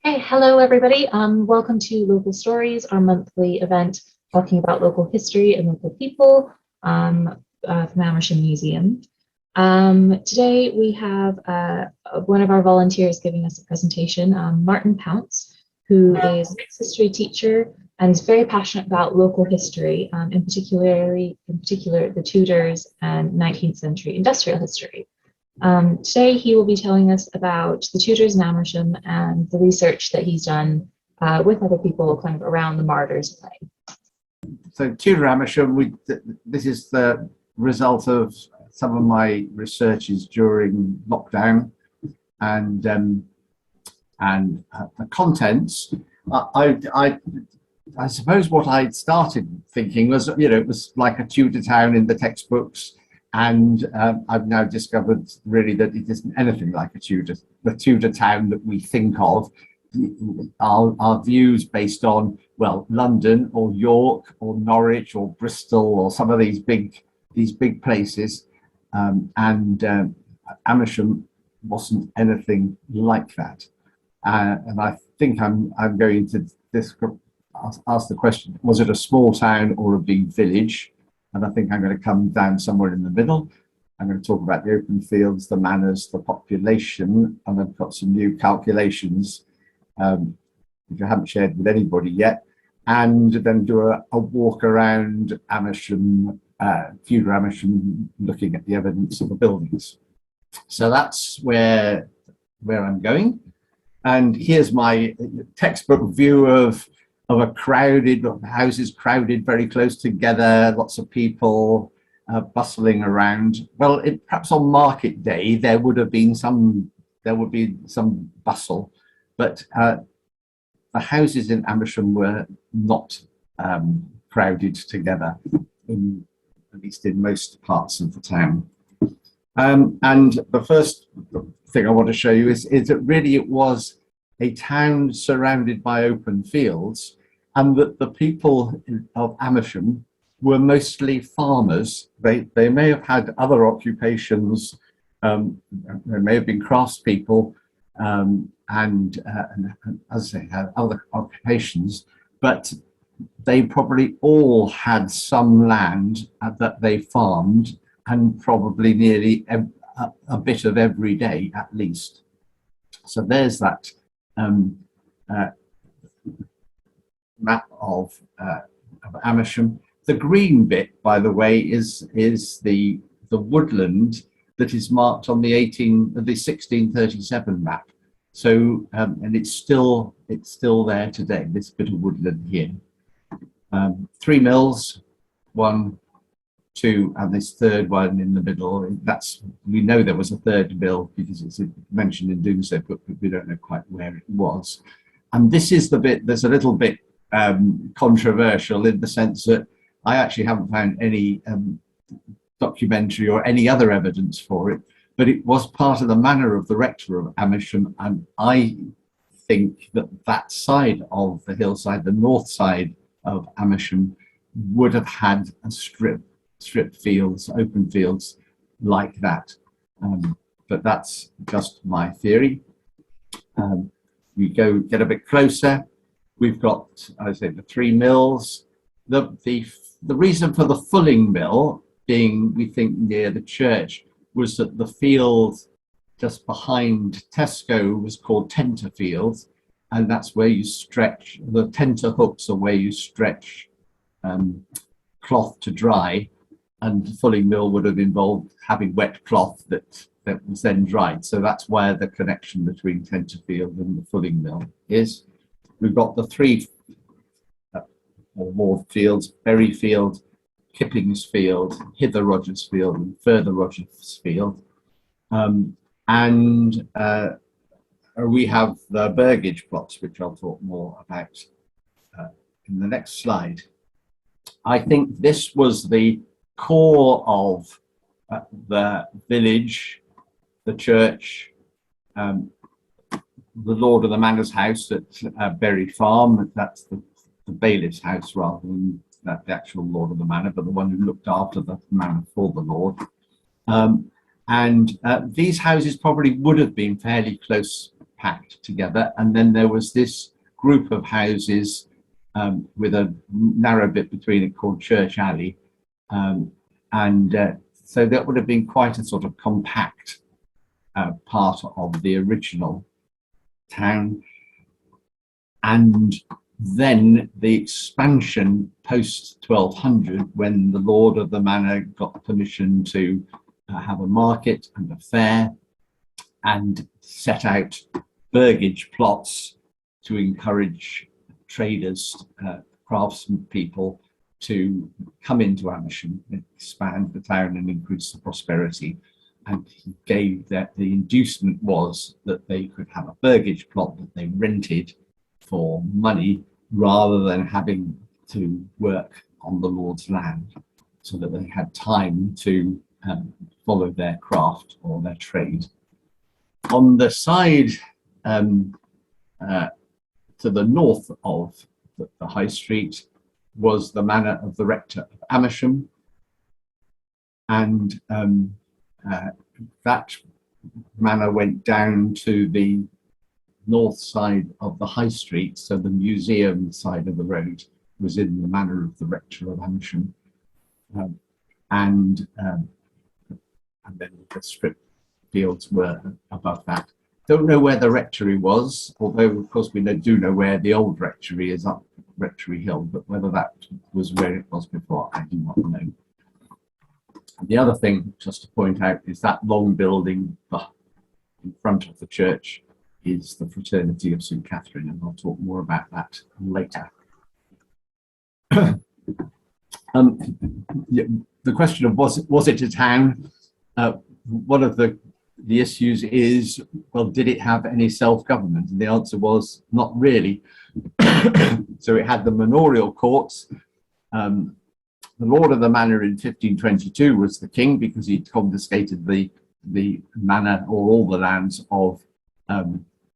Hey, hello everybody. Welcome to Local Stories, our monthly event talking about local history and local people from Amersham Museum. Today we have one of our volunteers giving us a presentation, Martin Pounce, who is a history teacher and is very passionate about local history, in particular the Tudors and 19th century industrial history. Today he will be telling us about the Tudors in Amersham and the research that he's done with other people kind of around the Martyrs play. So Tudor Amersham, this is the result of some of my researches during lockdown, and the contents. I suppose what I'd started thinking was, it was like a Tudor town in the textbooks. And I've now discovered really that it isn't anything like the Tudor town that we think of. Our views based on, well, London or York or Norwich or Bristol or some of these big places, and Amersham wasn't anything like that. And I think I'm going to ask the question: was it a small town or a big village? And I think I'm going to come down somewhere in the middle. I'm going to talk about the open fields, the manors, the population, and I've got some new calculations, which I haven't shared with anybody yet, and then do a walk around Amersham, Tudor Amersham, looking at the evidence of the buildings. So that's where I'm going. And here's my textbook view of a crowded, houses crowded very close together, lots of people bustling around. Well, perhaps on market day there would be some bustle, but the houses in Amersham were not crowded together, at least in most parts of the town. And the first thing I want to show you is that really it was a town surrounded by open fields, and that the people of Amersham were mostly farmers. They may have had other occupations, they may have been craftspeople, and as I say, had other occupations, but they probably all had some land that they farmed, and probably nearly a bit of every day at least. So there's that map of Amersham. The green bit, by the way, is the woodland that is marked on the 1637 map. So and it's still there today. This bit of woodland here. 3 mills, 1, 2, and this third one in the middle. We know there was a third mill because it's mentioned in Domesday, but we don't know quite where it was. And this is the bit that's a little bit controversial in the sense that I actually haven't found any documentary or any other evidence for it, but it was part of the manor of the rector of Amersham, and I think that side of the hillside, the north side of Amersham, would have had a strip fields, open fields like that. But that's just my theory. We get a bit closer. We've got, I say, the 3 mills. The reason for the fulling mill being, we think, near the church was that the field just behind Tesco was called Tenter Field, and that's where you stretch, the tenter hooks are where you stretch cloth to dry, and the fulling mill would have involved having wet cloth that was then dried. So that's where the connection between Tenterfield and the fulling mill is. We've got the 3 or more fields: Berry Field, Kippings Field, Hither Rogers Field, and Further Rogers Field. And we have the burgage plots, which I'll talk more about in the next slide. I think this was the core of the village, the church, the lord of the manor's house at Berry Farm. That's the bailiff's house rather than the actual lord of the manor, but the one who looked after the manor for the lord. And these houses probably would have been fairly close packed together. And then there was this group of houses with a narrow bit between it called Church Alley. So that would have been quite a sort of compact part of the original town. And then the expansion post 1200, when the lord of the manor got permission to have a market and a fair and set out burgage plots to encourage traders, craftspeople to come into Amersham, expand the town and increase the prosperity. And he gave that the inducement was that they could have a burgage plot that they rented for money rather than having to work on the Lord's land, so that they had time to follow their craft or their trade. On the side to the north of the High Street was the manor of the rector of Amersham, and that manor went down to the north side of the High Street, so the museum side of the road was in the manor of the rector of Amersham, and then the strip fields were above that. Don't know where the rectory was, although of course we do know where the old rectory is, up Rectory Hill, but whether that was where it was before, I do not know. And the other thing just to point out is that long building in front of the church is the Fraternity of St Catherine, and I'll talk more about that later. The question of was it a town? One of the issues is, well, did it have any self-government? And the answer was not really. So it had the manorial courts. The lord of the manor in 1522 was the king, because he'd confiscated the manor or all the lands of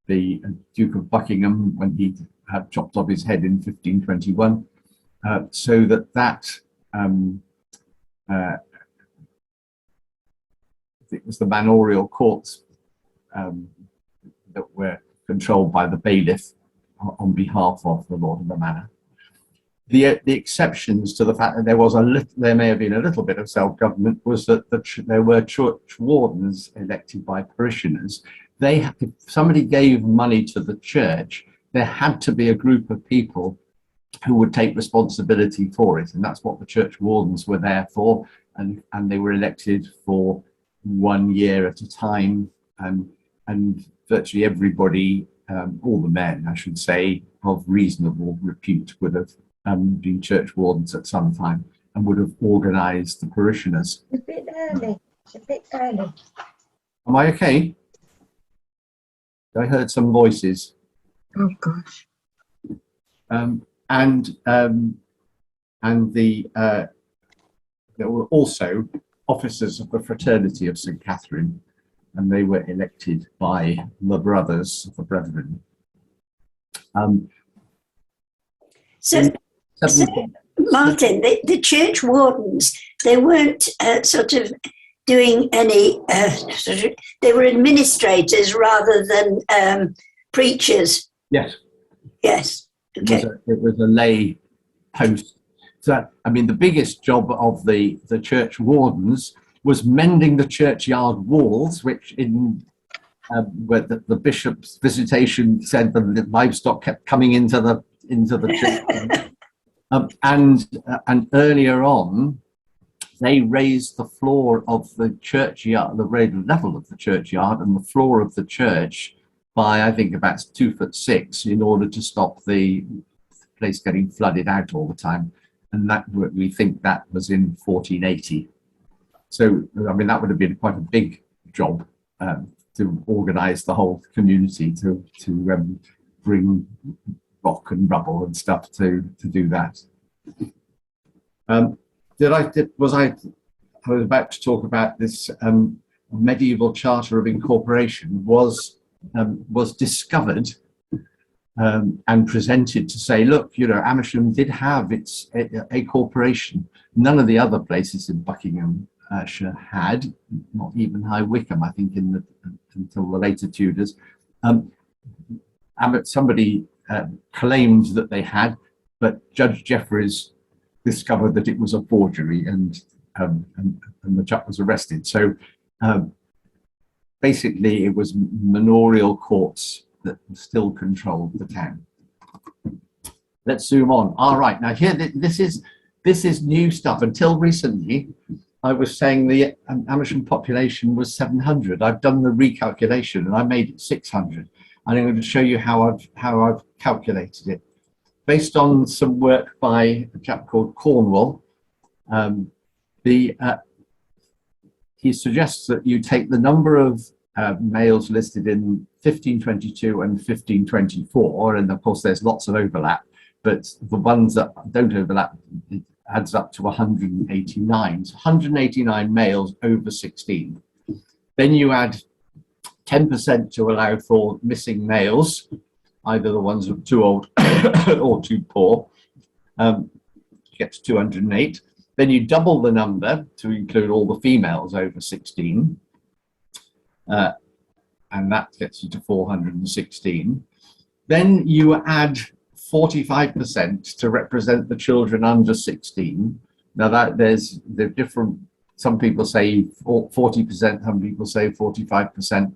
the Duke of Buckingham when he had chopped off his head in 1521. So that it was the manorial courts that were controlled by the bailiff on behalf of the lord of the manor. The exceptions to the fact that there may have been a little bit of self-government was that there were church wardens elected by parishioners. If somebody gave money to the church, there had to be a group of people who would take responsibility for it, and that's what the church wardens were there for. And they were elected for 1 year at a time, and virtually everybody, all the men, I should say, of reasonable repute would have been church wardens at some time and would have organised the parishioners. It's a bit early. It's a bit early. Am I okay? I heard some voices. Oh gosh. There were also officers of the Fraternity of St Catherine, and they were elected by the brothers of the brethren. So Martin, the church wardens, they weren't sort of doing any, they were administrators rather than preachers. Yes. Yes. Okay. It was a lay post. So, I mean, the biggest job of the church wardens was mending the churchyard walls, which where the bishop's visitation said the livestock kept coming into the church. And earlier on, they raised the floor of the churchyard, the level of the churchyard and the floor of the church by, I think, about 2'6" in order to stop the place getting flooded out all the time. And that, we think that was in 1480. So, I mean, that would have been quite a big job to organise the whole community to bring rock and rubble and stuff to do that. I was about to talk about this medieval charter of incorporation was discovered and presented to say, look, you know, Amersham did have a corporation. None of the other places in Buckinghamshire had, not even High Wycombe, I think, until the later Tudors. somebody claimed that they had, but Judge Jeffreys discovered that it was a forgery, and the chap was arrested. So basically, it was manorial courts that still controlled the town. Let's zoom on. All right, now here, this is new stuff. Until recently, I was saying the Amersham population was 700. I've done the recalculation and I made it 600. And I'm going to show you how I've calculated it. Based on some work by a chap called Cornwall, he suggests that you take the number of males listed in 1522 and 1524, and of course there's lots of overlap, but the ones that don't overlap, it adds up to 189. So 189 males over 16. Then you add 10% to allow for missing males, either the ones that are too old or too poor, gets 208. Then you double the number to include all the females over 16, and that gets you to 416. Then you add 45% to represent the children under 16. Now that there's different, some people say 40%, some people say 45%.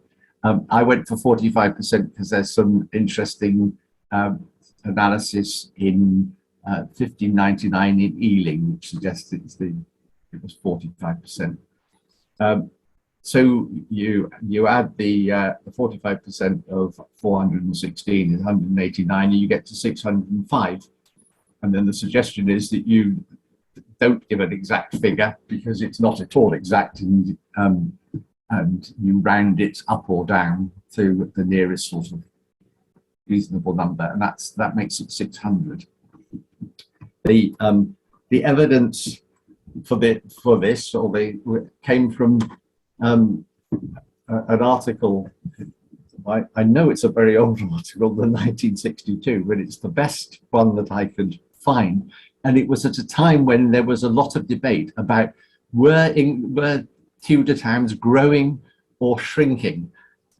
I went for 45% because there's some interesting analysis in 1599 in Ealing, which suggests it was 45%. So you add the 45% of 416 is 189, and you get to 605. And then the suggestion is that you don't give an exact figure because it's not at all exact, and you round it up or down to the nearest sort of reasonable number, and that makes it 600. The evidence for this came from an article. I know it's a very old article, the 1962, but it's the best one that I could find, and it was at a time when there was a lot of debate about were Tudor towns growing or shrinking.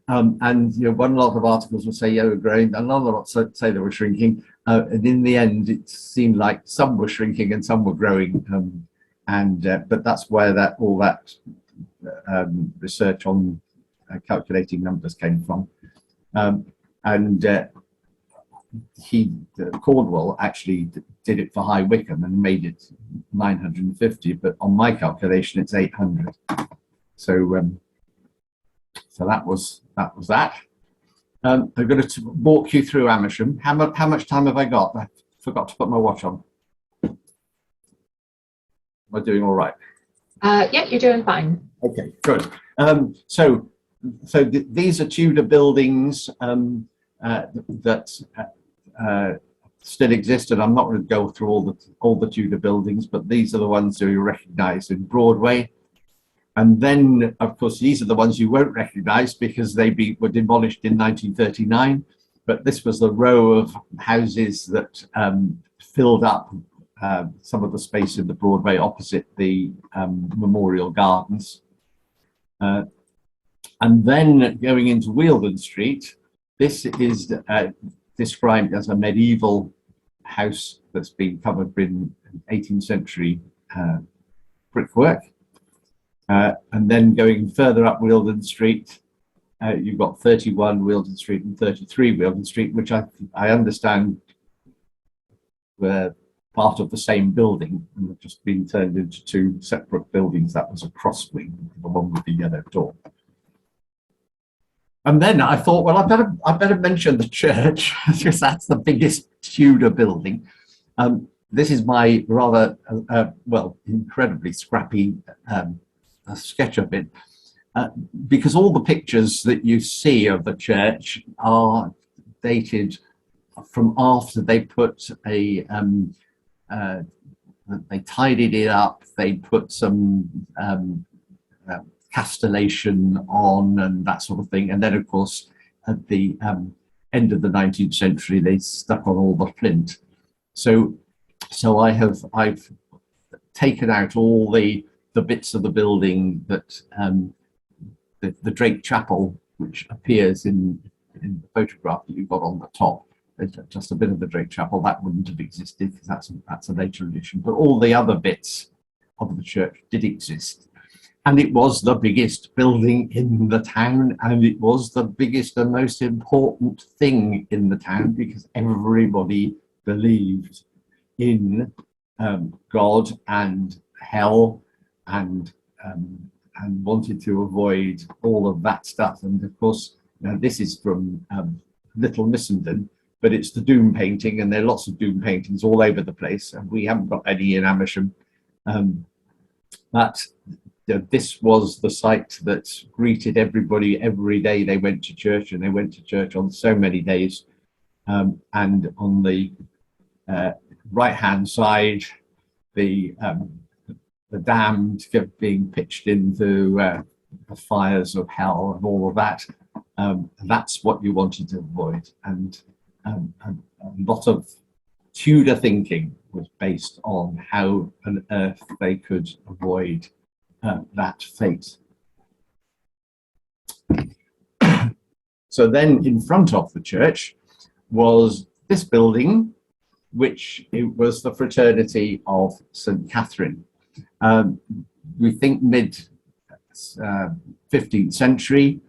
And one lot of articles would say they were growing, another lot say they were shrinking, and in the end it seemed like some were shrinking and some were growing, but that's where all that research on calculating numbers came from. Cornwall actually did it for High Wycombe and made it 950, but on my calculation it's 800. So that was that. I'm going to walk you through Amersham. How much time have I got? I forgot to put my watch on. Am I doing all right? Yeah, you're doing fine. Okay, good. So these are Tudor buildings that still exist, and I'm not going to go through all the Tudor buildings, but these are the ones that you recognise in Broadway. And then, of course, these are the ones you won't recognise because they were demolished in 1939. But this was the row of houses that filled up some of the space in the Broadway opposite the Memorial Gardens. And then going into Wealdon Street, this is described as a medieval house that's been covered in 18th century brickwork. And then going further up Wealdon Street, you've got 31 Wealdon Street and 33 Wealdon Street, which I understand were part of the same building and have just been turned into two separate buildings. That was a cross wing, the one with the yellow door. And then I thought, well, I better mention the church because that's the biggest Tudor building. This is my rather, incredibly scrappy sketch of it, because all the pictures that you see of the church are dated from after they put they tidied it up, they put some castellation on and that sort of thing, and then of course at the end of the 19th century they stuck on all the flint. So I've taken out all the bits of the building that the Drake Chapel, which appears in in the photograph that you've got on the top, just a bit of the Drake Chapel, that wouldn't have existed because that's a later addition. But all the other bits of the church did exist. And it was the biggest building in the town, and it was the biggest and most important thing in the town because everybody believed in God and hell and wanted to avoid all of that stuff. And of course, now this is from Little Missenden, but it's the Doom painting, and there are lots of Doom paintings all over the place, and we haven't got any in Amersham. But this was the site that greeted everybody every day they went to church, and they went to church on so many days. And on the right-hand side, the damned being pitched into the fires of hell and all of that. That's what you wanted to avoid. And a lot of Tudor thinking was based on how on earth they could avoid that fate. So then in front of the church was this building, which it was the Fraternity of St Catherine. We think mid 15th century.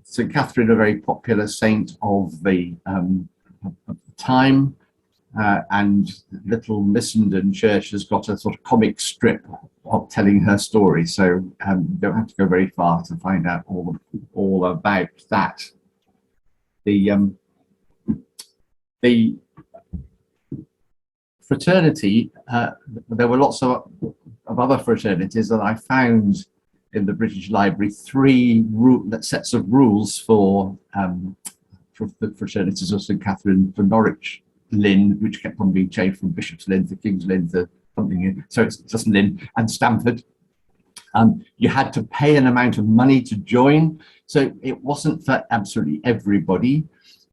St Catherine, a very popular saint of the time, and Little Missenden Church has got a sort of comic strip of telling her story, so you don't have to go very far to find out all about that. The fraternity, there were lots of other fraternities, and I found in the British Library 3 sets of rules for the fraternities of St Catherine for Norwich Lynn, which kept on being changed from Bishop's Lynn to King's Lynn to something, so it's just Lynn, and Stamford. You had to pay an amount of money to join, so it wasn't for absolutely everybody.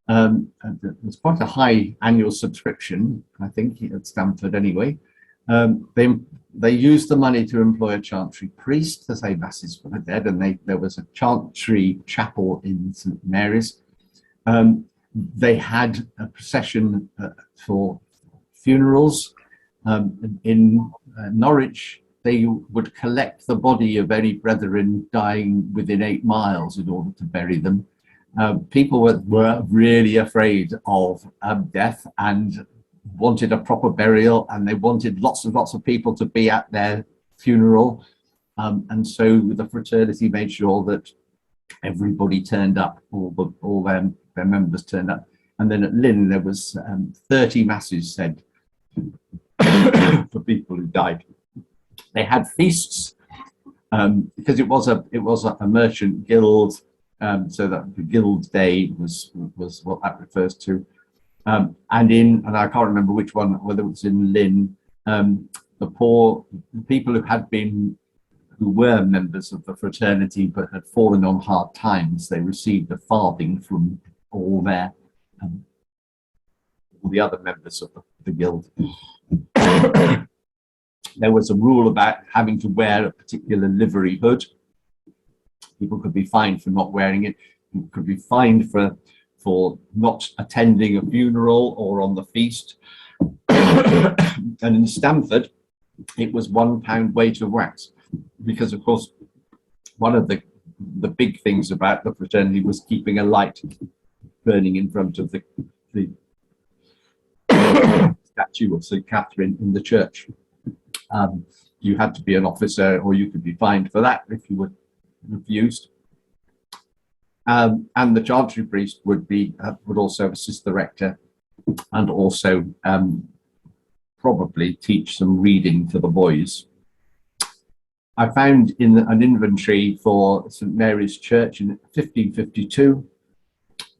There was quite a high annual subscription, I think, at Stamford anyway. They used the money to employ a chantry priest to say masses for the dead, and there was a chantry chapel in St Mary's. They had a procession for funerals. In Norwich, they would collect the body of any brethren dying within 8 miles in order to bury them. People were really afraid of death and wanted a proper burial, and they wanted lots and lots of people to be at their funeral. And so the fraternity made sure that everybody turned up, all their members turned up. And then at Lynn, there was 30 masses said for people who died. They had feasts because it was a merchant guild, so that the guild day was what that refers to. And I can't remember which one, whether it was in Lynn, the people who were members of the fraternity but had fallen on hard times, they received a farthing from all the other members of the guild. There was a rule about having to wear a particular livery hood. People could be fined for not wearing it. People could be fined for not attending a funeral or on the feast. And in Stamford, it was £1 weight of wax, because of course one of the big things about the fraternity was keeping a light burning in front of the statue of St Catherine in the church. You had to be an officer, or you could be fined for that if you were refused. And the chantry priest would also assist the rector, and also probably teach some reading to the boys. I found in an inventory for St Mary's Church in 1552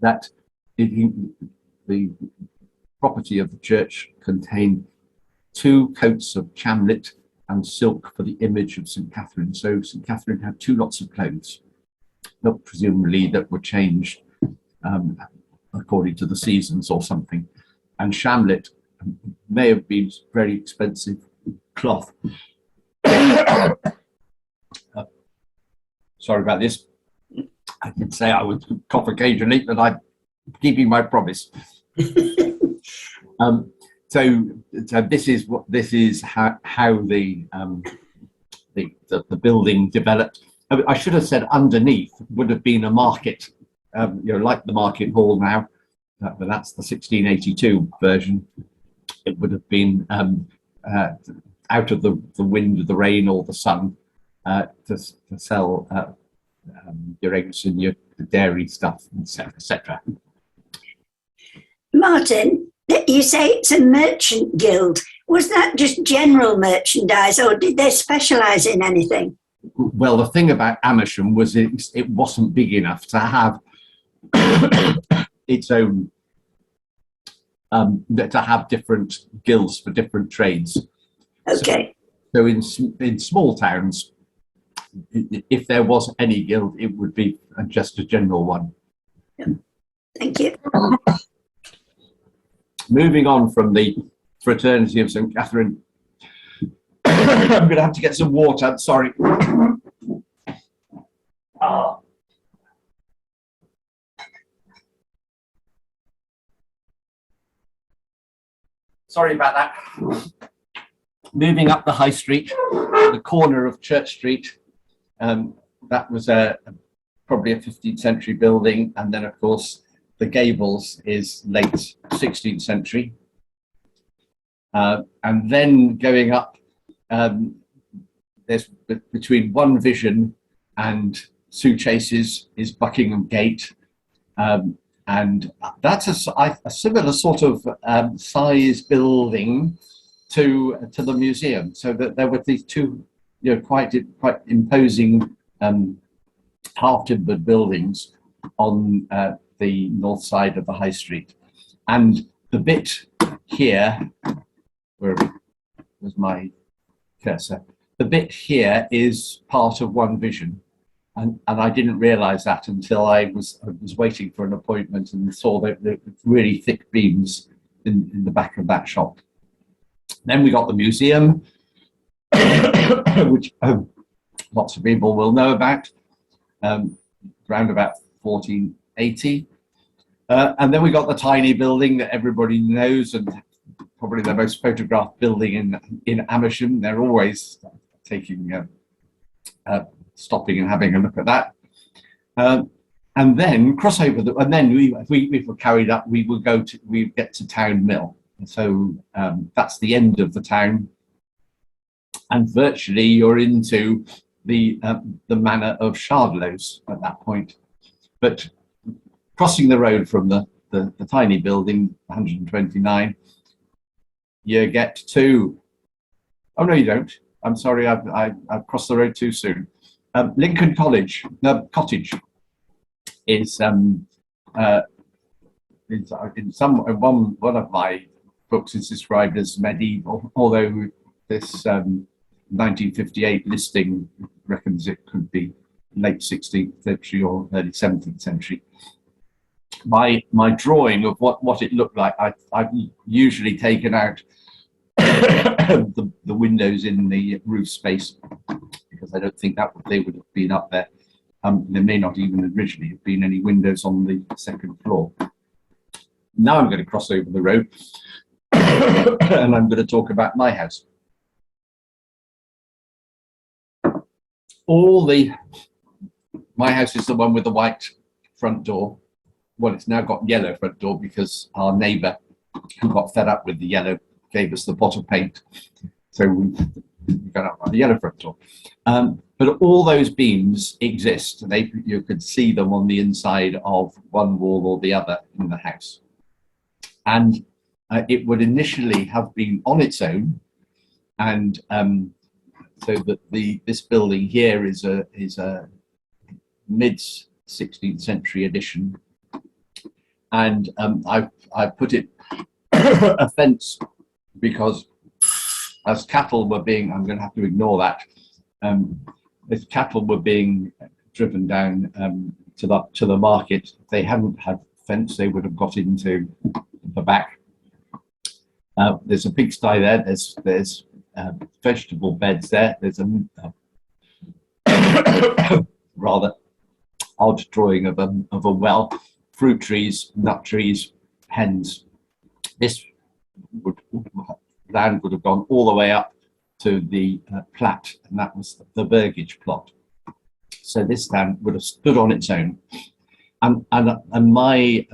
that the property of the church contained 2 coats of chamlet and silk for the image of St Catherine. So St Catherine had 2 lots of clothes, not presumably that were changed according to the seasons or something. And chamlet may have been very expensive cloth. Sorry about this. I did say I would cough occasionally, but I'm keeping my promise. So this is how the building developed. I should have said underneath would have been a market, like the market hall now, but that's the 1682 version. It would have been out of the wind, the rain, or the sun to sell your eggs and your dairy stuff, etc. Martin, you say it's a merchant guild. Was that just general merchandise, or did they specialise in anything? Well, the thing about Amersham was it wasn't big enough to have its own, to have different guilds for different trades. Okay. So in small towns, if there was any guild, it would be just a general one. Thank you. Moving on from the Fraternity of St Catherine, I'm going to have to get some water. Sorry. Sorry about that. Moving up the High Street, the corner of Church Street, that was probably a 15th century building, and then of course the gables is late 16th century. And then going up, there's between One Vision and Suitcases is Buckingham Gate, and that's a similar sort of size building to the museum. So that there were these two, quite imposing half-timbered buildings on the north side of the High Street, and the bit here, where was my cursor? The bit here is part of One Vision, and I didn't realise that until I was waiting for an appointment and saw the really thick beams in the back of that shop. Then we got the museum, which lots of people will know about, around about 1480. And then we got the tiny building that everybody knows, and probably the most photographed building in Amersham. They're always taking, stopping and having a look at that. And then cross over, and then if we were carried up, we get to Town Mill. So that's the end of the town, and virtually you're into the manor of Shardlows at that point. But crossing the road from the tiny building, 129, you get to, oh no you don't, I'm sorry, I've crossed the road too soon. Lincoln Cottage is in one of my books is described as medieval, although this 1958 listing reckons it could be late 16th century or early 17th century. My drawing of what it looked like, I've usually taken out the windows in the roof space, because I don't think that they would have been up there. There may not even originally have been any windows on the second floor. Now I'm going to cross over the road and I'm going to talk about my house. My house is the one with the white front door. Well, it's now got yellow front door because our neighbour, who got fed up with the yellow, gave us the bottle paint. So we got up on the yellow front door. But all those beams exist. You could see them on the inside of one wall or the other in the house. And it would initially have been on its own, and so that this building here is a mid 16th century addition, and I put it a fence because as cattle were being, I'm going to have to ignore that, as cattle were being driven down to the market, if they hadn't had fence, they would have got into the back. There's a pigsty there. There's vegetable beds there. There's a rather odd drawing of a well, fruit trees, nut trees, hens. This land would have gone all the way up to the Platte, and that was the burgage plot. So this land would have stood on its own. And my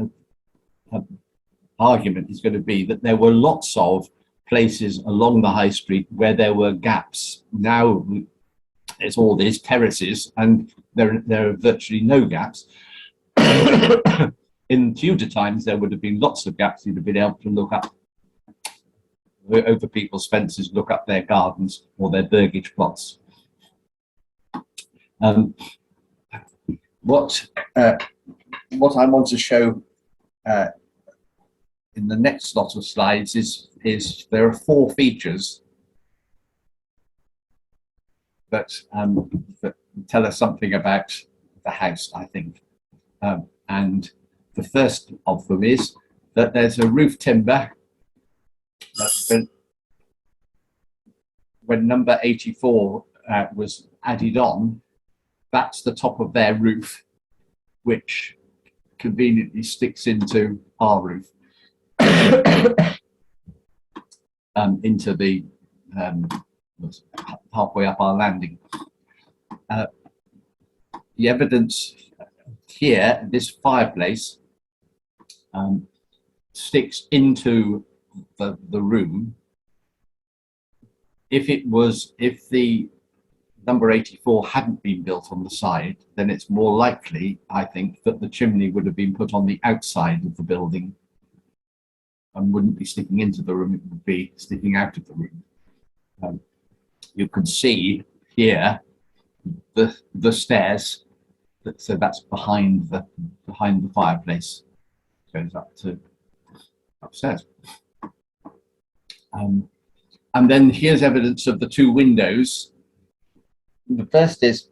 argument is going to be that there were lots of places along the high street where there were gaps. Now it's all these terraces, and there are virtually no gaps. In Tudor times, there would have been lots of gaps. You'd have been able to look up over people's fences, look up their gardens or their burgage plots. What I want to show in the next lot of slides is there are 4 features that tell us something about the house, I think. And the first of them is that there's a roof timber that's been, when number 84 was added on, that's the top of their roof, which conveniently sticks into our roof, into the halfway up our landing. The evidence here, this fireplace sticks into the room. If the number 84 hadn't been built on the side, then it's more likely, I think, that the chimney would have been put on the outside of the building and wouldn't be sticking into the room, it would be sticking out of the room. You can see here the stairs, so that's behind the fireplace, goes up to upstairs. And then here's evidence of the 2 windows. The first is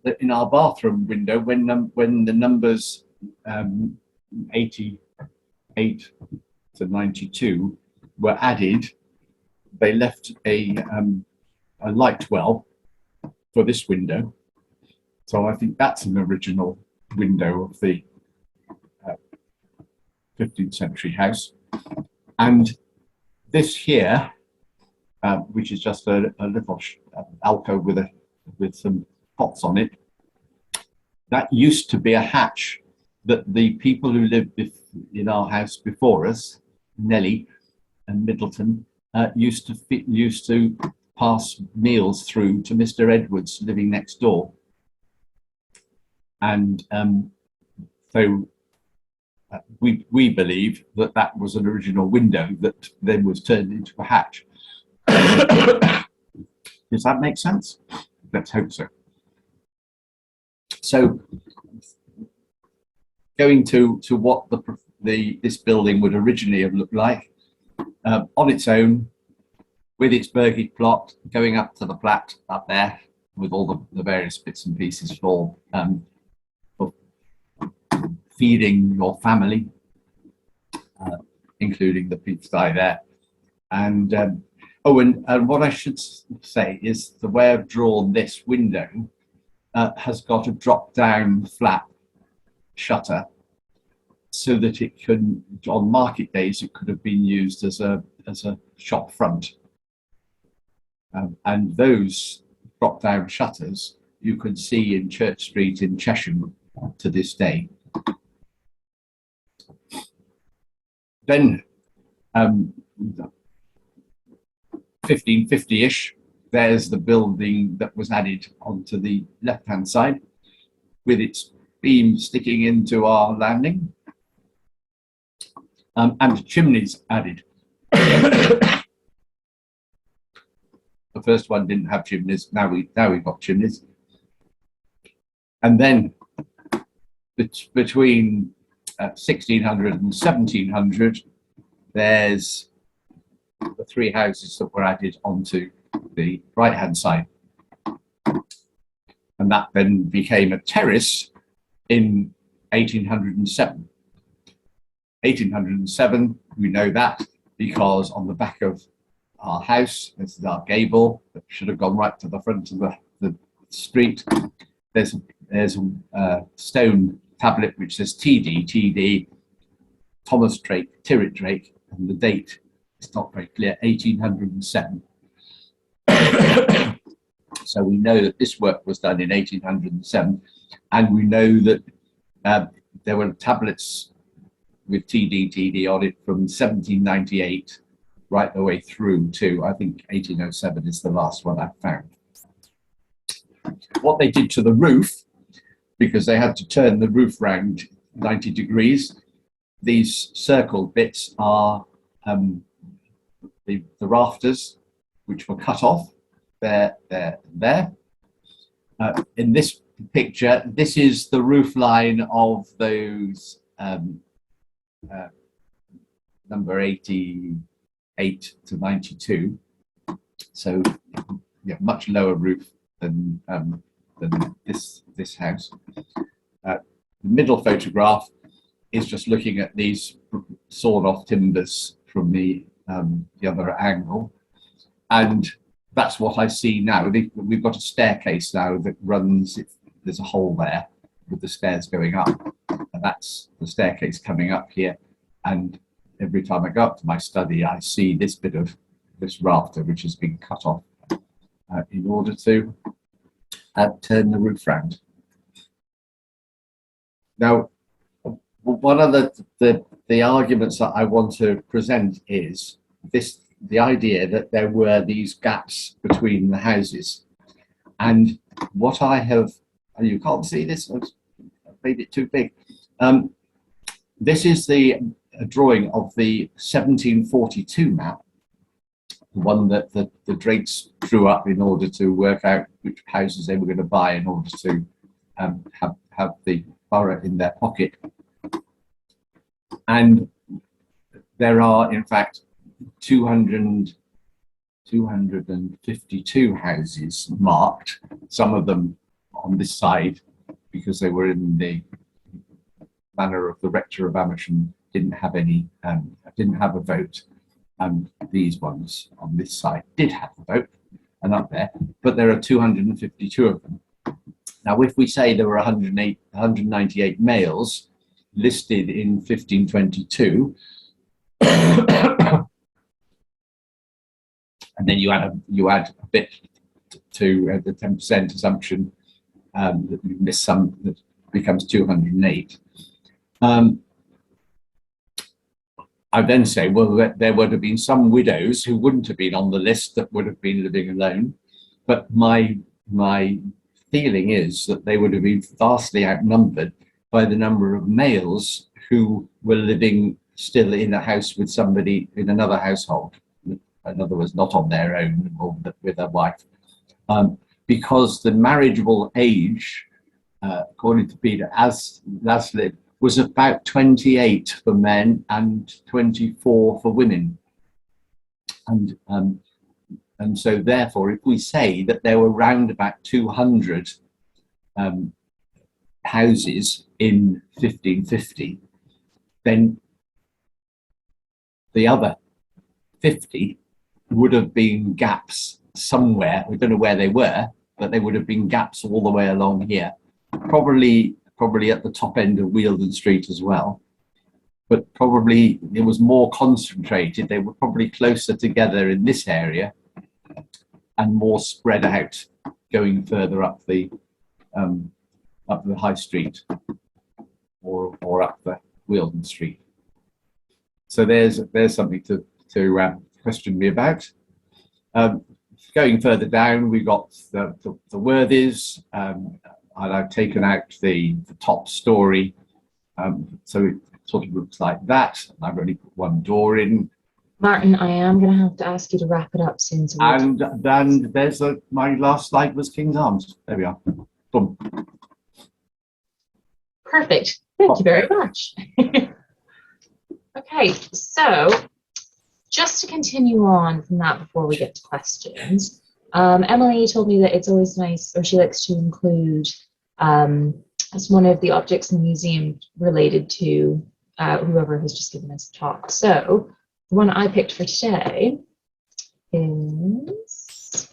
that in our bathroom window, when the numbers 88 to 92 were added, they left a light well for this window. So I think that's an original window of the 15th century house. And this here, which is just a little alcove with some pots on it, that used to be a hatch that the people who lived in our house before us, Nellie and Middleton, used to pass meals through to Mr. Edwards living next door. And so we believe that was an original window that then was turned into a hatch. Does that make sense? Let's hope so. So going to what this building would originally have looked like, on its own, with its burgage plot, going up to the Platte up there with all the various bits and pieces for feeding your family, including the pigsty there. And and what I should say is the way I've drawn this window has got a drop down flap shutter, so that it can, on market days, it could have been used as a shop front. And those drop down shutters you can see in Church Street in Chesham to this day. Then 1550-ish, there's the building that was added onto the left-hand side with its beam sticking into our landing, and chimneys added. The first one didn't have chimneys, now we've got chimneys. And then between 1600 and 1700, there's the 3 houses that were added onto the right hand side, and that then became a terrace in 1807. 1807, we know that because on the back of our house, this is our gable that should have gone right to the front of the street. there's a stone tablet which says TD, Thomas Drake, Tyrwhitt Drake, and the date is not very clear, 1807. So we know that this work was done in 1807, and we know that there were tablets with TD on it from 1798 right the way through to, I think, 1807 is the last one I've found. What they did to the roof, because they had to turn the roof round 90 degrees, these circled bits are the rafters, which were cut off. There. In this picture, this is the roof line of those number 88 to 92. So, yeah, much lower roof than this house. The middle photograph is just looking at these sawed off timbers from the other angle, and that's what I see now. We've got a staircase now that runs, there's a hole there with the stairs going up, and that's the staircase coming up here. And every time I go up to my study, I see this bit of this rafter which has been cut off in order to turn the roof round. Now, one of the arguments that I want to present is the idea that there were these gaps between the houses. And what I have, you can't see this, I've made it too big. This is a drawing of the 1742 map, the one that the Drakes drew up in order to work out which houses they were going to buy in order to have the borough in their pocket. And there are, in fact, 252 houses marked, some of them on this side because they were in the manor of the rector of Amersham, didn't have a vote, and these ones on this side did have a vote and up there, but there are 252 of them. Now, if we say there were 198 males listed in 1522, and then you add a bit to the 10% assumption that you miss some, that becomes 208. I then say, well, there would have been some widows who wouldn't have been on the list that would have been living alone, but my feeling is that they would have been vastly outnumbered by the number of males who were living still in a house with somebody in another household. In other words, not on their own or with a wife, because the marriageable age, according to Peter Laslett, was about 28 for men and 24 for women. And so therefore, if we say that there were round about 200 houses in 1550, then the other 50 would have been gaps somewhere. We don't know where they were, but they would have been gaps all the way along here. Probably at the top end of Wealdon Street as well. But probably it was more concentrated. They were probably closer together in this area and more spread out going further up the High Street or up the Wealdon Street. So there's something to question me about. Going further down, we got the Worthies, and I've taken out the top story, so it sort of looks like that. I've only put one door in. Martin, I am going to have to ask you to wrap it up soon. So And then there's my last slide was King's Arms. There we are. Boom. Perfect. Thank you very much. Okay, so just to continue on from that before we get to questions, Emily told me that it's always nice, or she likes to include as one of the objects in the museum related to whoever has just given us a talk. So the one I picked for today is,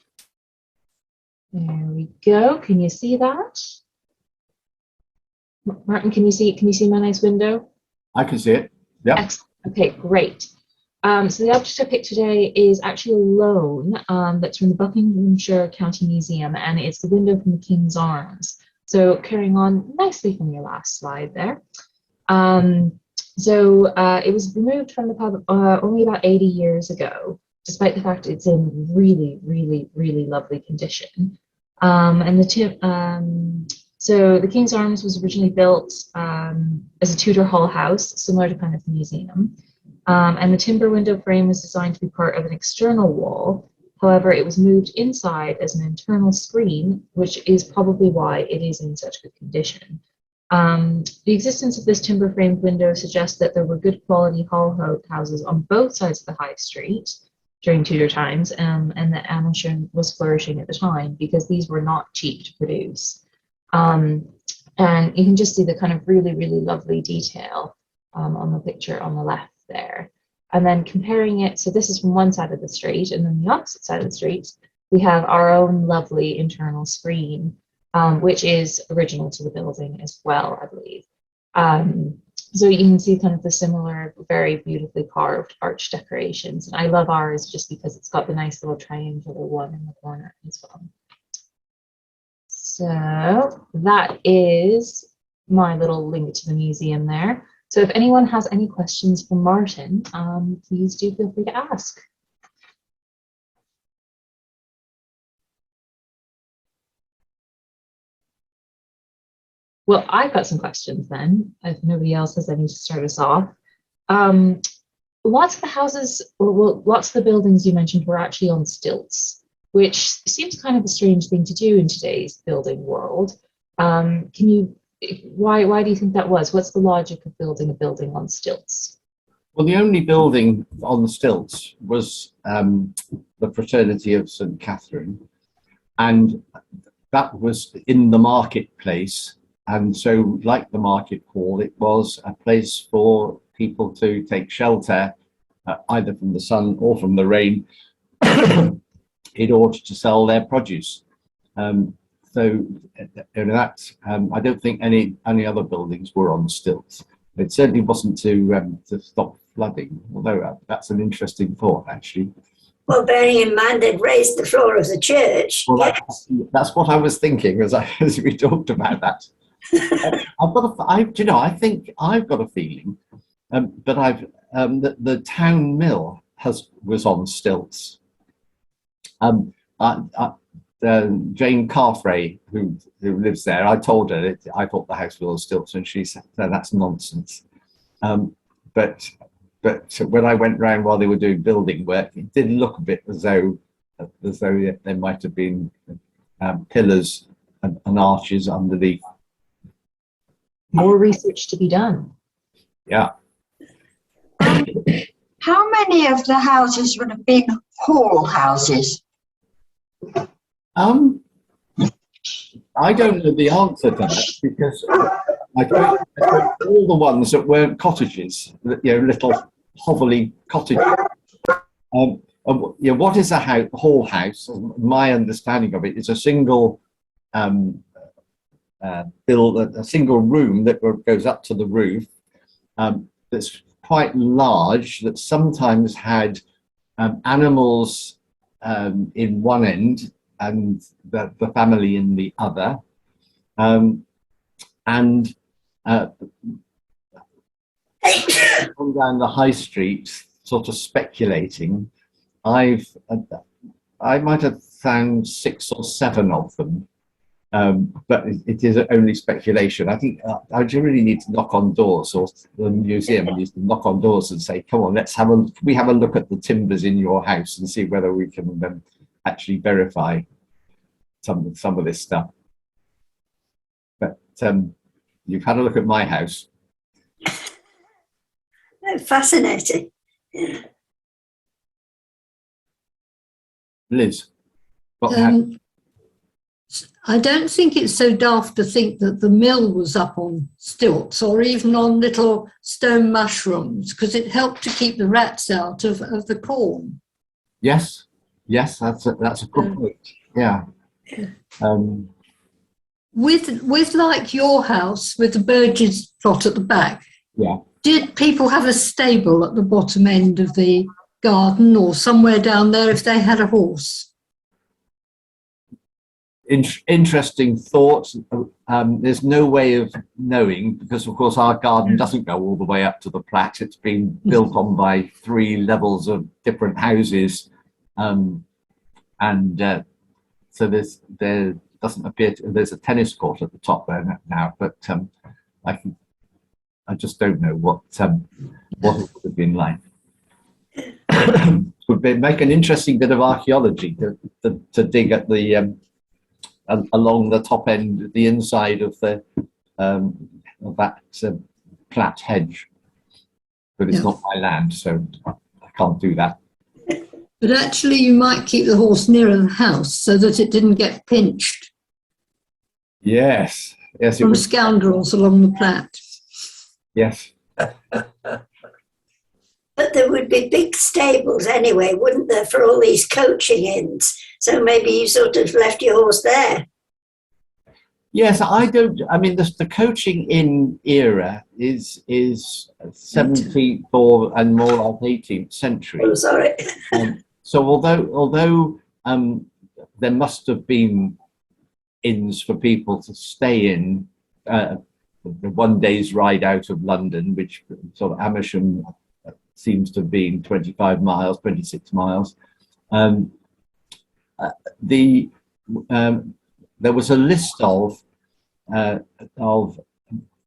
there we go. Can you see that? Martin, can you see my nice window? I can see it. Yep. Excellent. Okay, great. So the object I picked today is actually a loan that's from the Buckinghamshire County Museum, and it's the window from the King's Arms. So carrying on nicely from your last slide there. It was removed from the pub only about 80 years ago, despite the fact it's in really, really, really lovely condition. So the King's Arms was originally built as a Tudor Hall house, similar to kind of the museum. And the timber window frame was designed to be part of an external wall. However, it was moved inside as an internal screen, which is probably why it is in such good condition. The existence of this timber framed window suggests that there were good quality hall houses on both sides of the high street during Tudor times, and that Amersham was flourishing at the time because these were not cheap to produce. And you can just see the kind of really, really lovely detail on the picture on the left there. And then comparing it, so this is from one side of the street, and then the opposite side of the street, we have our own lovely internal screen, which is original to the building as well, I believe. So you can see kind of the similar, very beautifully carved arch decorations. And I love ours just because it's got the nice little triangular one in the corner as well. So that is my little link to the museum there. So if anyone has any questions for Martin, please do feel free to ask. Well, I've got some questions then, if nobody else has any to start us off. Lots of the houses, or lots of the buildings you mentioned were actually on stilts, which seems kind of a strange thing to do in today's building world. Why do you think that was? What's the logic of building a building on stilts? Well, the only building on the stilts was the Fraternity of St Catherine, and that was in the marketplace. And so, like the market hall, it was a place for people to take shelter, either from the sun or from the rain, in order to sell their produce. So I don't think any other buildings were on stilts. It certainly wasn't to stop flooding, although that's an interesting thought, actually. Well, bearing in mind they'd raised the floor of the church. Well, that's what I was thinking as we talked about that. I think I've got a feeling, but the town mill was on stilts. Jane Carfrae, who lives there, I told her that I thought the house was on stilts, and she said, "No, that's nonsense." But when I went round while they were doing building work, it did look a bit as though there might have been pillars and arches underneath. More research to be done. Yeah. How many of the houses would have been hall houses? I don't know the answer to that, because I don't all the ones that weren't cottages, little hovelly cottages. What is a hall house? My understanding of it is a single a single room that goes up to the roof, that's quite large, that sometimes had animals in one end and the family in the other, and on down the high street, sort of speculating, I might have found 6 or 7 of them. But it is only speculation. I think I really need to knock on doors, or the museum needs to knock on doors and say, "Come on, we have a look at the timbers in your house and see whether we can actually verify some of this stuff." But you've had a look at my house. Fascinating. Liz, I don't think it's so daft to think that the mill was up on stilts or even on little stone mushrooms, because it helped to keep the rats out of the corn. Yes, that's a good point. Yeah. with like your house with the Burgess plot at the back, Yeah. did people have a stable at the bottom end of the garden or somewhere down there if they had a horse? Interesting thoughts. There's no way of knowing because, of course, our garden doesn't go all the way up to the Platt. It's been built on by 3 levels of different houses, so there doesn't appear to, there's a tennis court at the top there now, but I just don't know what it would have been like. Would make an interesting bit of archaeology to dig at the along the top end, the inside of the of that Platt hedge, but it's not my land, so I can't do that. But actually, you might keep the horse nearer the house so that it didn't get pinched Yes, it from would. scoundrels along the Platt. Yes. But there would be big stables anyway, wouldn't there, for all these coaching inns? So maybe you sort of left your horse there. Yes, I don't. I mean, the coaching in era is 17th or and more like 18th century. Oh, sorry. So although there must have been inns for people to stay in, the one day's ride out of London, which sort of Amersham seems to have been 25 miles, 26 miles. There was a list of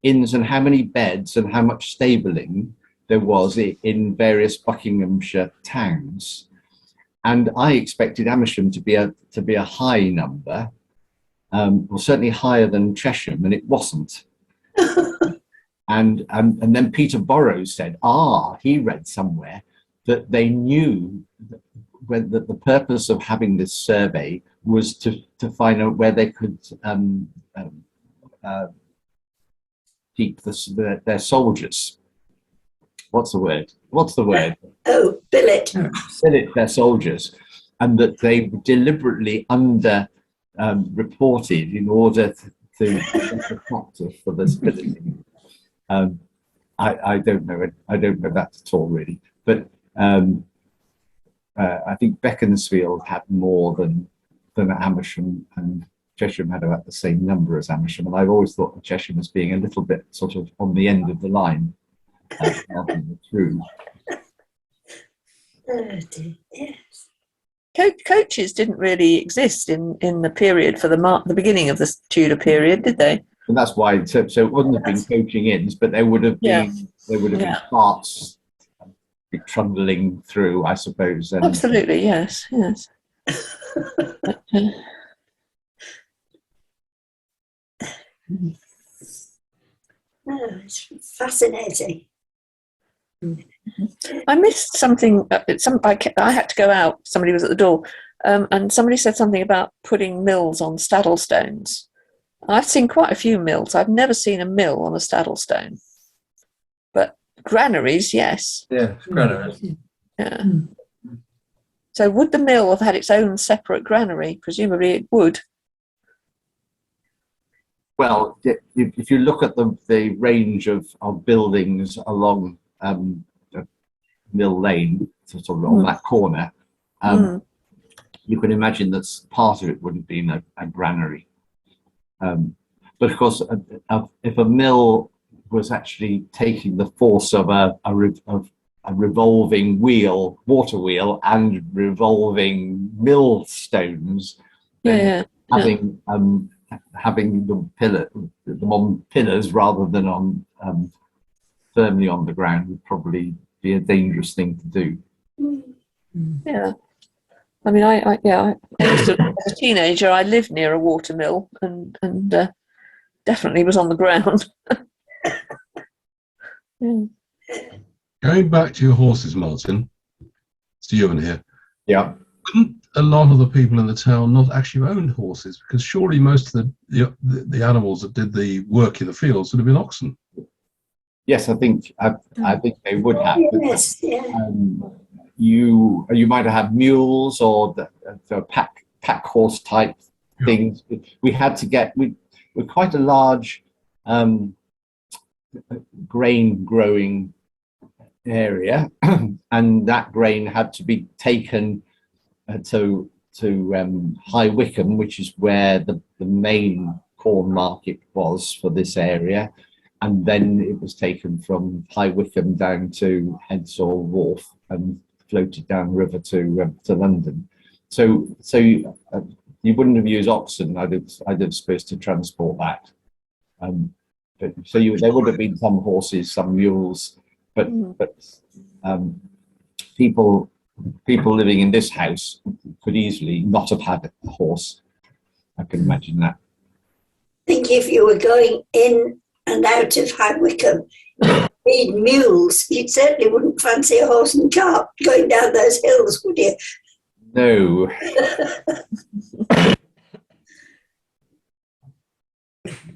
inns and how many beds and how much stabling there was in various Buckinghamshire towns, and I expected Amersham to be a high number, well, certainly higher than Chesham, and it wasn't. And then Peter Burrows said, he read somewhere that they knew that the purpose of having this survey was to find out where they could keep their soldiers. What's the word? Oh, billet. Billet their soldiers, and that they deliberately reported in order to practice for this billeting. I don't know it. I don't know that at all, really. But I think Beaconsfield had more than Amersham, and Chesham had about the same number as Amersham. And I've always thought of Chesham as being a little bit sort of on the end of the line, rather than through. Oh, dear. Yes. Coaches didn't really exist in the period for the beginning of the Tudor period, did they? And that's why. So it wouldn't have been coaching inns, but there would have been been carts trundling through, I suppose. And Absolutely, yes. But, Oh, it's fascinating. I missed something. I had to go out. Somebody was at the door, and somebody said something about putting mills on saddle stones. I've seen quite a few mills. I've never seen a mill on a saddle stone, but granaries, yes. Yeah, granaries. Yeah. So would the mill have had its own separate granary? Presumably it would. well, if you look at the range of buildings along Mill Lane, sort of on that corner, you can imagine that part of it would have been a granary. But of course, if a mill was actually taking the force of a revolving wheel, water wheel, and revolving millstones, having them on pillars rather than on firmly on the ground would probably be a dangerous thing to do. Yeah. I mean, I used to, as a teenager, I lived near a water mill and definitely was on the ground. Yeah. Going back to your horses, Martin, it's Ewan here. Yeah. Wouldn't a lot of the people in the town not actually own horses? Because surely most of the animals that did the work in the fields would have been oxen. Yes, I think they would have. Yes, yeah. You might have had mules or the pack horse type things. We had to get with quite a large grain growing area, and that grain had to be taken to High Wycombe, which is where the main corn market was for this area, and then it was taken from High Wycombe down to Headsall Wharf and floated down river to London. So you wouldn't have used oxen. I'd have supposed to transport that. But there would have been some horses, some mules, but people living in this house could easily not have had a horse. I can imagine that. I think if you were going in and out of High Wycombe, need mules, you certainly wouldn't fancy a horse and cart going down those hills, would you? No.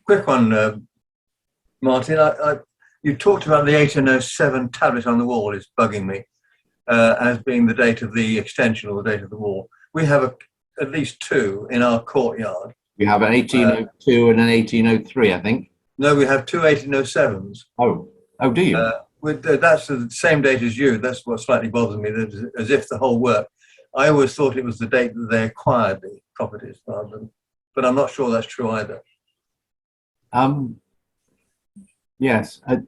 Quick one, Martin. You talked about the 1807 tablet on the wall is bugging me as being the date of the extension or the date of the wall. We have at least two in our courtyard. We have an 1802 and an 1803, I think. No, we have two 1807s. Oh, do you? That's the same date as you. That's what slightly bothers me, that as if the whole work. I always thought it was the date that they acquired the properties, rather than, but I'm not sure that's true either. Yes, I'm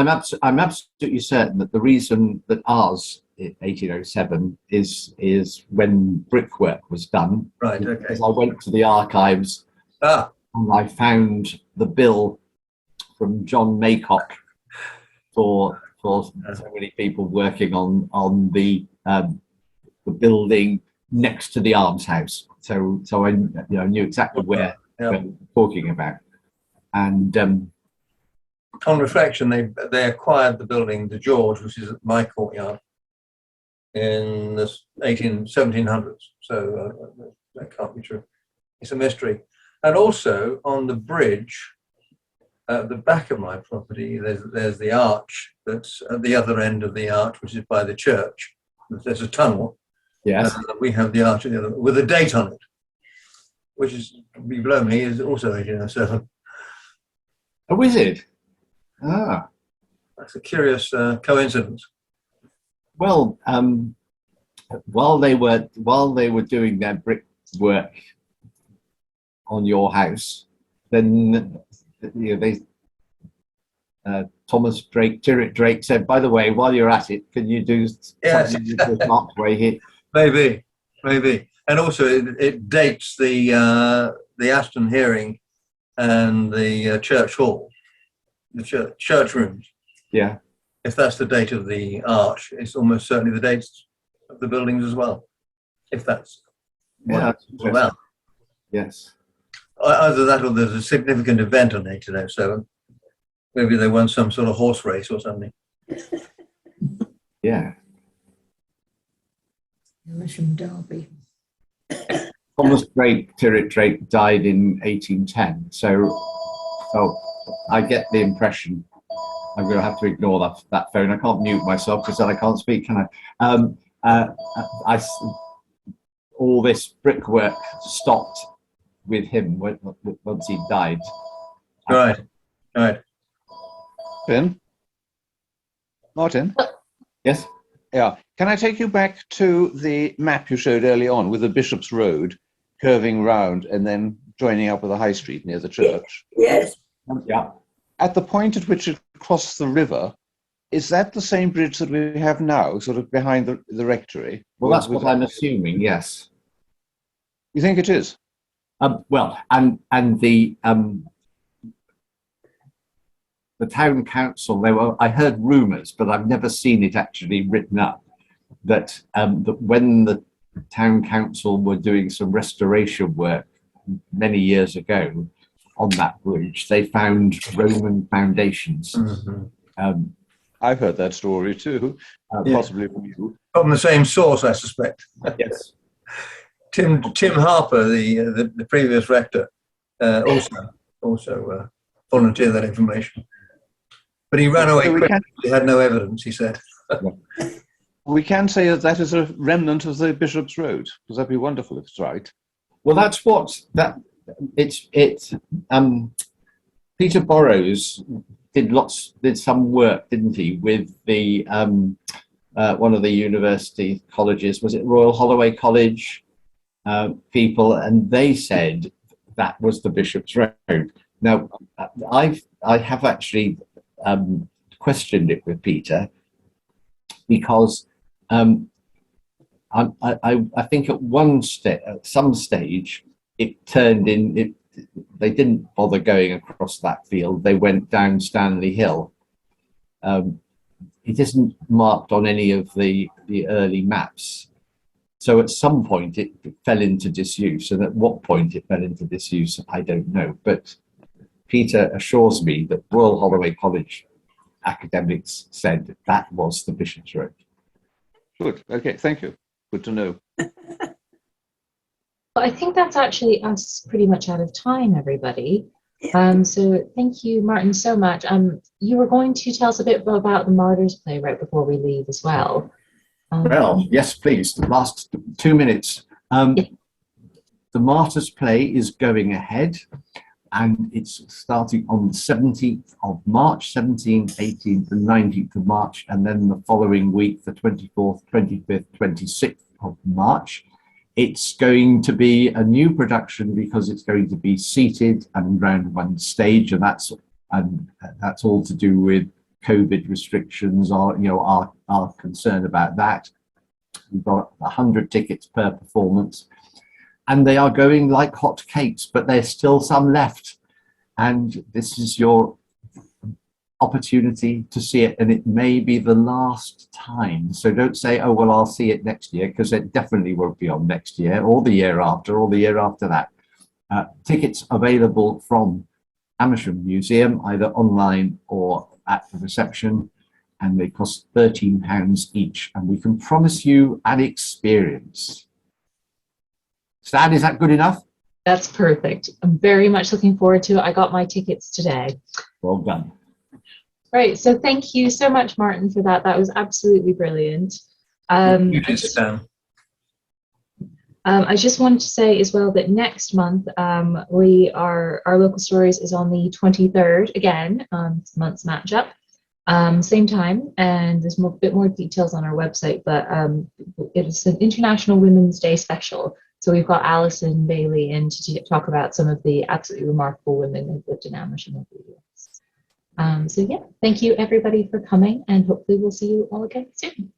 absolutely certain that the reason that ours 1807 is when brickwork was done. Right. Okay. Because I went to the archives and I found the bill from John Maycock for so many people working on the building next to the Arms House. So I knew exactly where we're talking about. And on reflection, they acquired the building, the George, which is at my courtyard, in the 1700s. So that can't be true. It's a mystery. And also on the bridge at the back of my property, there's the arch that's at the other end of the arch, which is by the church. There's a tunnel. yes, We have the arch at the other, with a date on it, which is below me, is also 1807. oh, is it? Ah, That's a curious coincidence. well, while they were doing their brickwork on your house, then Thomas Tyrwhitt Drake said, "By the way, while you're at it, can you do something with this marked way here?" Maybe, And also, it dates the Aston hearing and the church hall, the church rooms. Yeah. If that's the date of the arch, it's almost certainly the dates of the buildings as well. If that's well, yes. Either that or there's a significant event on 1807. Maybe they won some sort of horse race or something. Yeah. Amersham Derby. Thomas Tyrwhitt Drake died in 1810, so I get the impression. I'm going to have to ignore that phone. I can't mute myself because then I can't speak, can I? All this brickwork stopped with him once he died. Right. Ben? Martin? Yes? Yeah. Can I take you back to the map you showed early on with the Bishop's Road curving round and then joining up with the High Street near the church? Yes. Yeah. At the point at which it crossed the river, is that the same bridge that we have now, sort of behind the rectory? Well, that's what I'm assuming, yes. You think it is? Well, and the town council, I heard rumours, but I've never seen it actually written up, that when the town council were doing some restoration work many years ago on that bridge, they found Roman foundations. Mm-hmm. I've heard that story too, possibly from you. From the same source, I suspect. Yes. Tim Harper, the previous rector, also volunteered that information. But he ran away So quickly. He had no evidence, he said. We can say that is a remnant of the Bishop's Road, because that'd be wonderful if it's right. Well, that's what Peter Burrows did some work, didn't he, with the one of the university colleges, was it Royal Holloway College people, and they said that was the Bishop's Road. Now, I have actually questioned it with Peter, because I think at some stage it turned in. They didn't bother going across that field. They went down Stanley Hill. It isn't marked on any of the early maps. So at some point it fell into disuse, and at what point it fell into disuse, I don't know. But Peter assures me that Royal Holloway College academics said that was the Bishop's Road. Good. Okay. Thank you. Good to know. Well, I think that's actually us pretty much out of time, everybody. So thank you, Martin, so much. You were going to tell us a bit about the Martyrs play right before we leave as well. Well, yes, please. The last 2 minutes. The Martyrs play is going ahead, and it's starting on the 17th of March, 17th, 18th and 19th of March, and then the following week, the 24th, 25th, 26th of March. It's going to be a new production because it's going to be seated and round one stage, and that's all to do with COVID restrictions, or our concern about that. We've got 100 tickets per performance, and they are going like hot cakes, but there's still some left, and this is your opportunity to see it, and it may be the last time. So don't say, oh well, I'll see it next year, because it definitely won't be on next year or the year after or the year after that. Tickets available from Amersham Museum, either online or at the reception, and they cost £13 each, and we can promise you an experience. Stan, is that good enough? That's perfect. I'm very much looking forward to it. I got my tickets today. Well done. Right, so thank you so much, Martin, for that. That was absolutely brilliant. You too, Stan. I just wanted to say as well that next month our local stories is on the 23rd again, it's month's matchup, same time, and there's a bit more details on our website, but it is an International Women's Day special. So we've got Alison Bailey in to talk about some of the absolutely remarkable women who've lived in Amersham over the years. So yeah, thank you everybody for coming, and hopefully we'll see you all again soon.